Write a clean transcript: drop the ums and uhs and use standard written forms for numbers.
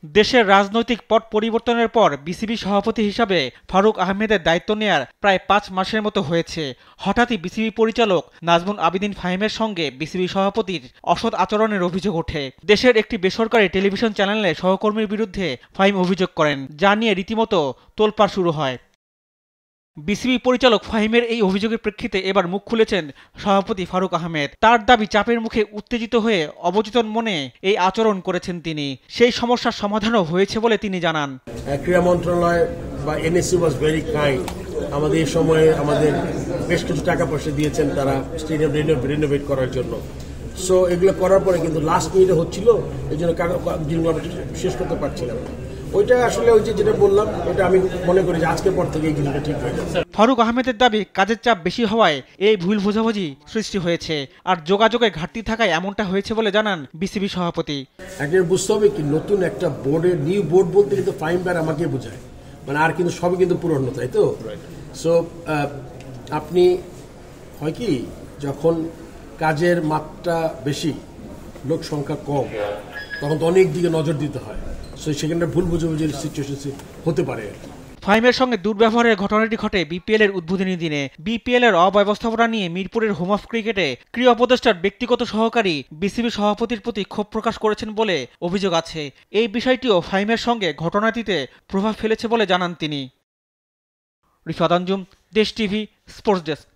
দেশের রাজনৈতিক পট পরিবর্তনের পর বিসিবি সভাপতি হিসাবে ফারুক আহমেদের দায়িত্ব নেয়ার প্রায় ৫ মাসের মতো হয়েছে। হঠাৎই বিসিবি পরিচালক নাজমুল আবেদীন ফাহিমের সঙ্গে বিসিবি সভাপতির অসৎ আচরণের অভিযোগ ওঠে। দেশের একটি বেসরকারি টেলিভিশন চ্যানেলে সহকর্মীর বিরুদ্ধে ফাহিম অভিযোগ করেন, যা নিয়ে রীতিমতো তোলপাড় শুরু হয়। বিসিবি পরিচালক ফাহিমের এই অভিযোগের প্রেক্ষিতে এবার মুখ খুলেছেন সভাপতি ফারুক আহমেদ। তার দাবি, চাপের মুখে উত্তেজিত হয়ে অবচেতন মনে এই আচরণ করেছেন তিনি। সেই সমস্যার সমাধানও হয়েছে বলে তিনি জানান। ক্রীড়া মন্ত্রণালয় বা এনএসসি ওয়াজ ভেরি কাইন্ড। আমাদের এই সময়ে আমাদের বেশ কিছু টাকা পয়সা দিয়েছেন তারা স্টেডিয়াম রিনোভেট করার জন্য। সো এগুলো করার পরে কিন্তু লাস্ট মিনিটে হচ্ছিল, এই জন্য শেষ করতে পারছিলাম না। ওইটা আসলে ওই যেটা বললাম, ওটা আমি মনে করি যে আজকের পর থেকে এই জিনিসটা ঠিক হয়ে যাবে। ফারুক আহমেদের দাবি, কাজের চাপ বেশি হওয়ায় এই ভুল বোঝাবুঝি সৃষ্টি হয়েছে, আর যোগাযোগের ঘাটতি থাকায় এমনটা হয়েছে বলে জানান বিসিবি সভাপতি। একটা বুঝতে হবে কি, নতুন একটা বোর্ডের নিউ বোর্ড বলতে কিন্তু ফাইম ব্যার আমাকে বোঝায়, মানে আর কিন্তু সবই কিন্তু পুরনো, তাই তো? সো আপনি হয় কি, যখন কাজের মাত্রা বেশি, লোক সংখ্যা কম, তখন তো অনেক দিকে নজর দিতে হয়। সো সেখানে ভুল বুঝাবুঝির সিচুয়েশন হতে পারে। ফাহিমের সঙ্গে দুর্ব্যবহারের ঘটনাটি ঘটে বিপিএল এর উদ্বোধনী দিনে। বিপিএল এর অব্যবস্থাপনা নিয়ে মিরপুরের হোম অফ ক্রিকেটে ক্রীড়া উপদেষ্টার ব্যক্তিগত সহকারী বিসিবি সভাপতির প্রতি ক্ষোভ প্রকাশ করেছেন বলে অভিযোগ আছে। এই বিষয়টিও ফাহিমের সঙ্গে ঘটনাটিতে প্রভাব ফেলেছে বলে জানান তিনি। রিফাত আঞ্জুম, দেশ টিভি, স্পোর্টস ডেস্ক।